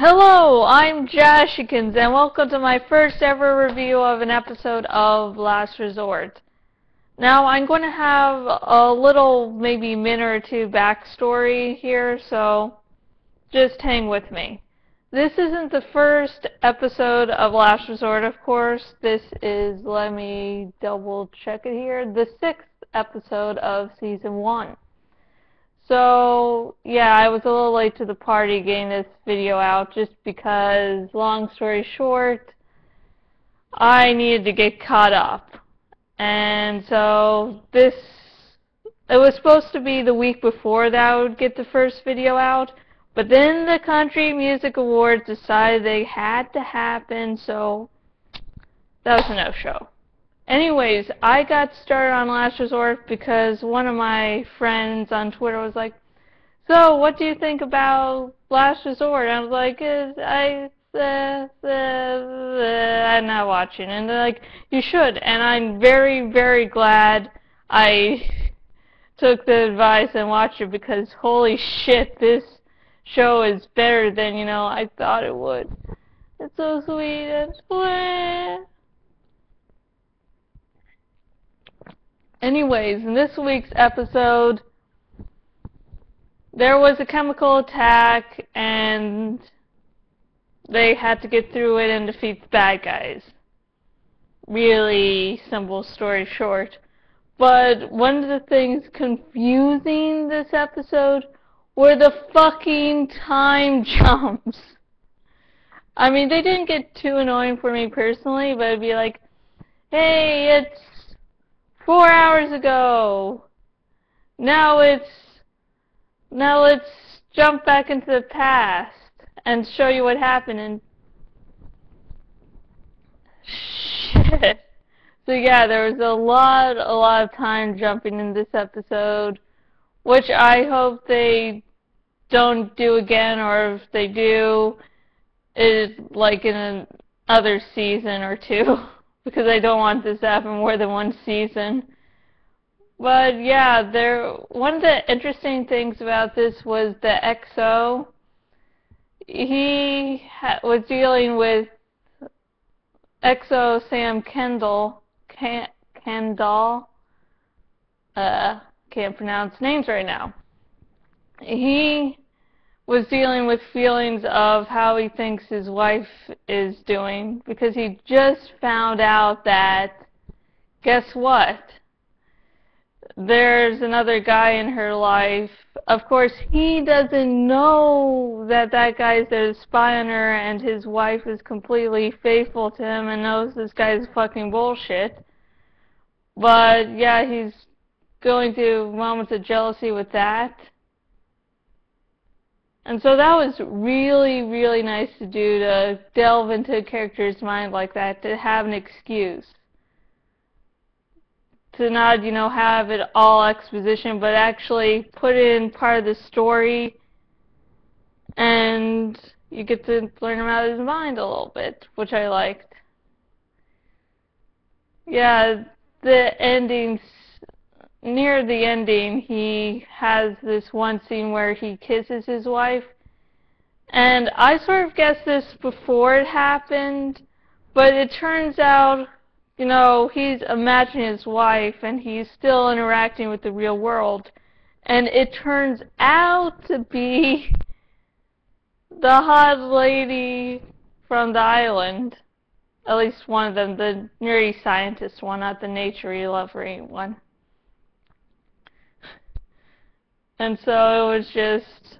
Hello, I'm Jashykins, and welcome to my first ever review of an episode of Last Resort. Now, I'm going to have a little, maybe minute or two backstory here, so just hang with me. This isn't the first episode of Last Resort, of course. This is, let me double check it here, the 6th episode of Season 1. So, yeah, I was a little late to the party getting this video out just because, long story short, I needed to get caught up. And so, it was supposed to be the week before that I would get the first video out, but then the Country Music Awards decided they had to happen, so that was a no-show. Anyways, I got started on Last Resort because one of my friends on Twitter was like, "So, what do you think about Last Resort?" And I was like, I'm not watching. And they're like, "You should." And I'm very, very glad I took the advice and watched it because, holy shit, this show is better than, I thought it would. It's so sweet and sweet. Anyways, in this week's episode, there was a chemical attack, and they had to get through it and defeat the bad guys. Really simple story short. But one of the things confusing this episode were the fucking time jumps. I mean, they didn't get too annoying for me personally, but it'd be like, hey, it's 4 hours ago. Now let's jump back into the past and show you what happened. And shit. So yeah, there was a lot of time jumping in this episode, which I hope they don't do again, or if they do, is like in another season or two. Because I don't want this to happen more than one season. But yeah, one of the interesting things about this was the XO. He was dealing with XO Sam Kendall. Can't pronounce names right now. He was dealing with feelings of how he thinks his wife is doing because he just found out that, guess what? There's another guy in her life. Of course, he doesn't know that that guy's there to spy on her, and his wife is completely faithful to him and knows this guy's fucking bullshit. But yeah, he's going through moments of jealousy with that. And so that was really, really nice to do, to delve into a character's mind like that, to have an excuse. To not, have it all exposition, but actually put in part of the story, and you get to learn about his mind a little bit, which I liked. Yeah, the endings. Near the ending, he has this one scene where he kisses his wife, and I sort of guessed this before it happened, but it turns out, he's imagining his wife, and he's still interacting with the real world, and it turns out to be the hot lady from the island, at least one of them, the nerdy scientist one, not the naturey, lovery one. And so it was just,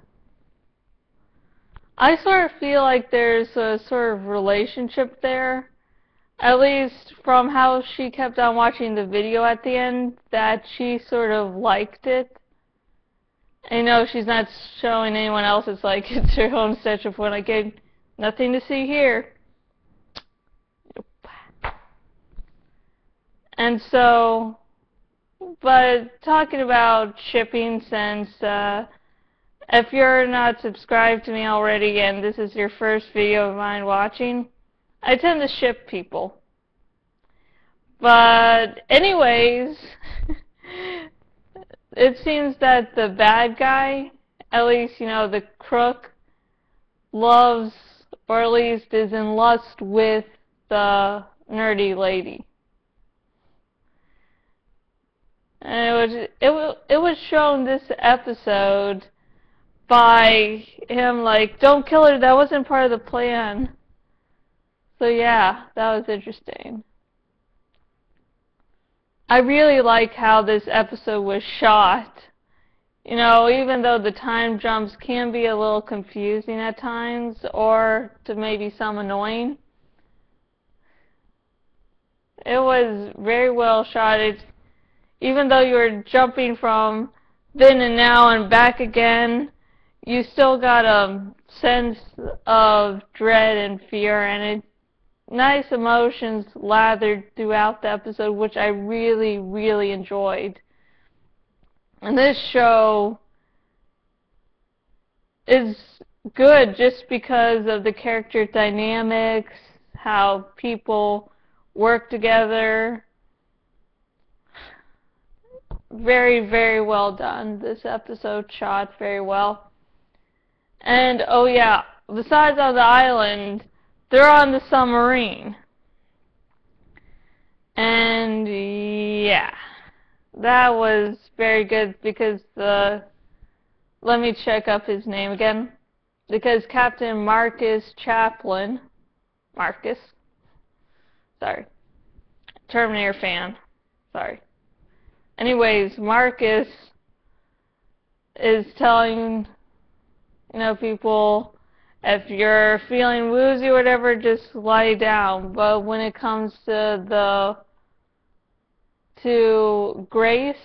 I sort of feel like there's a sort of relationship there, at least from how she kept on watching the video at the end, that she sort of liked it. And, she's not showing anyone else, it's like, it's her own sketch of when I get nothing to see here. And so, but talking about shipping, since if you're not subscribed to me already and this is your first video of mine watching, I tend to ship people. But anyways, it seems that the bad guy, at least, the crook, loves or at least is in lust with the nerdy lady. And it was shown this episode by him like, don't kill her, that wasn't part of the plan. So yeah, that was interesting. I really like how this episode was shot. You know, even though the time jumps can be a little confusing at times, or to maybe some annoying, it was very well shot. Even though you were jumping from then and now and back again, you still got a sense of dread and fear, and nice emotions lathered throughout the episode, which I really, really enjoyed. And this show is good just because of the character dynamics, how people work together. Very, very well done. This episode shot very well. And, oh yeah, besides on the island, they're on the submarine. And, yeah, that was very good because let me check up his name again. Because Captain Marcus Chaplin, sorry, Terminator fan, sorry. Anyways, Marcus is telling, people, if you're feeling woozy or whatever, just lie down. But when it comes to Grace,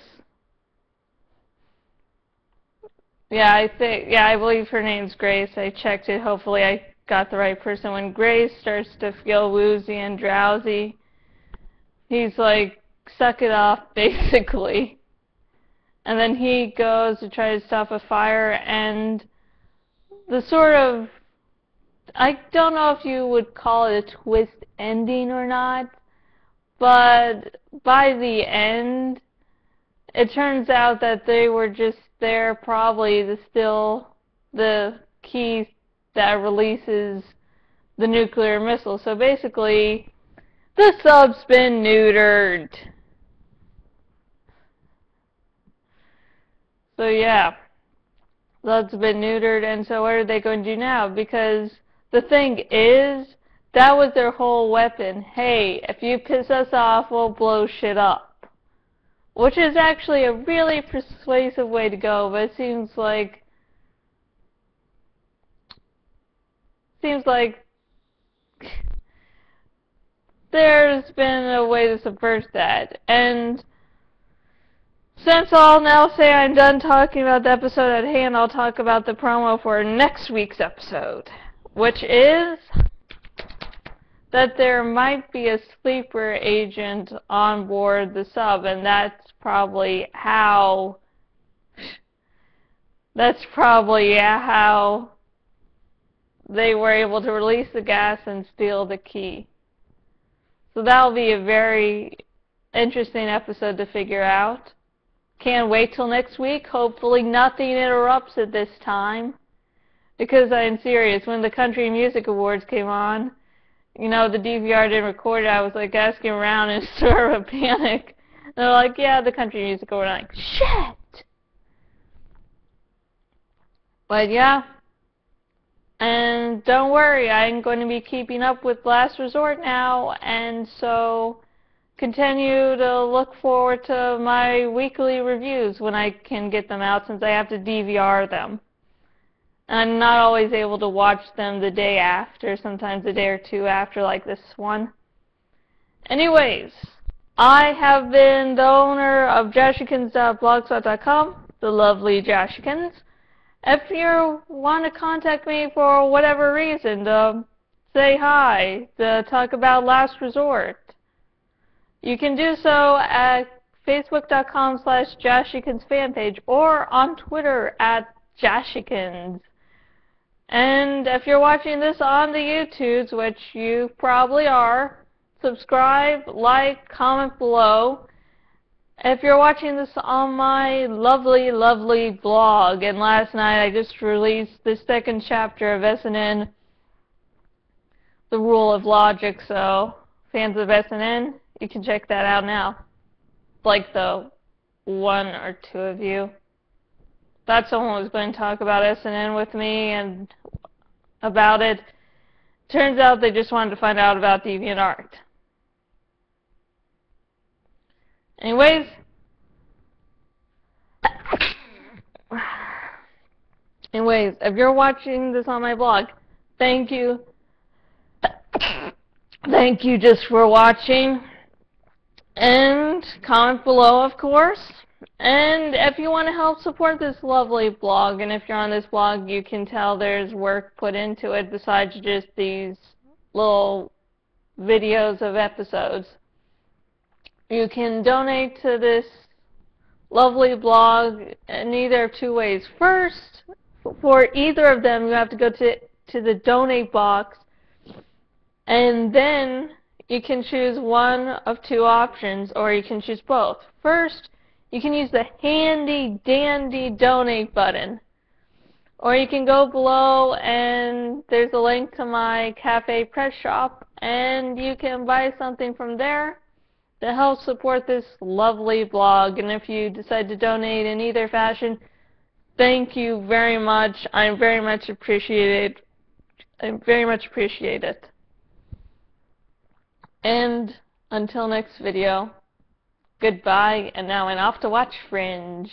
I believe her name's Grace. I checked it. Hopefully I got the right person. When Grace starts to feel woozy and drowsy, he's like, suck it off, basically. And then he goes to try to stop a fire, and the sort of, I don't know if you would call it a twist ending or not, but by the end, it turns out that they were just there probably to steal the key that releases the nuclear missile. So basically, the sub's been neutered. So yeah, that's been neutered, and so what are they going to do now? Because the thing is, that was their whole weapon. Hey, if you piss us off, we'll blow shit up. Which is actually a really persuasive way to go, but it seems like there's been a way to subvert that. And since I'll now say I'm done talking about the episode at hand, I'll talk about the promo for next week's episode, which is that there might be a sleeper agent on board the sub, and that's probably how they were able to release the gas and steal the key. So that'll be a very interesting episode to figure out. Can't wait till next week. Hopefully nothing interrupts it this time. Because I'm serious, when the Country Music Awards came on, the DVR didn't record it. I was like asking around in sort of a panic. And they're like, yeah, the Country Music Awards. I'm like, shit! But yeah. And don't worry, I'm going to be keeping up with Last Resort now, and so continue to look forward to my weekly reviews when I can get them out, since I have to DVR them. I'm not always able to watch them the day after, sometimes a day or two after, like this one. Anyways, I have been the owner of jashykins.blogspot.com, the lovely Jashykins. If you want to contact me for whatever reason, to say hi, to talk about Last Resort, you can do so at facebook.com/jashykins fanpage or on Twitter at jashykins. And if you're watching this on the YouTubes, which you probably are, subscribe, like, comment below. If you're watching this on my lovely, lovely blog, and last night I just released the second chapter of SNN the rule of logic, so fans of SNN, you can check that out now. Like the one or two of you. Thought someone was going to talk about SNN with me and about it. Turns out they just wanted to find out about DeviantArt. Anyways, if you're watching this on my blog, thank you. Thank you just for watching. And comment below, of course. And if you want to help support this lovely blog, and if you're on this blog, you can tell there's work put into it besides just these little videos of episodes. You can donate to this lovely blog in either of two ways. First, for either of them, you have to go to the donate box, and then you can choose one of two options, or you can choose both. First, you can use the handy dandy donate button, or you can go below and there's a link to my cafe press shop, and you can buy something from there to help support this lovely blog. And if you decide to donate in either fashion, thank you very much. I very much appreciate it. And until next video, goodbye, and now I'm off to watch Fringe.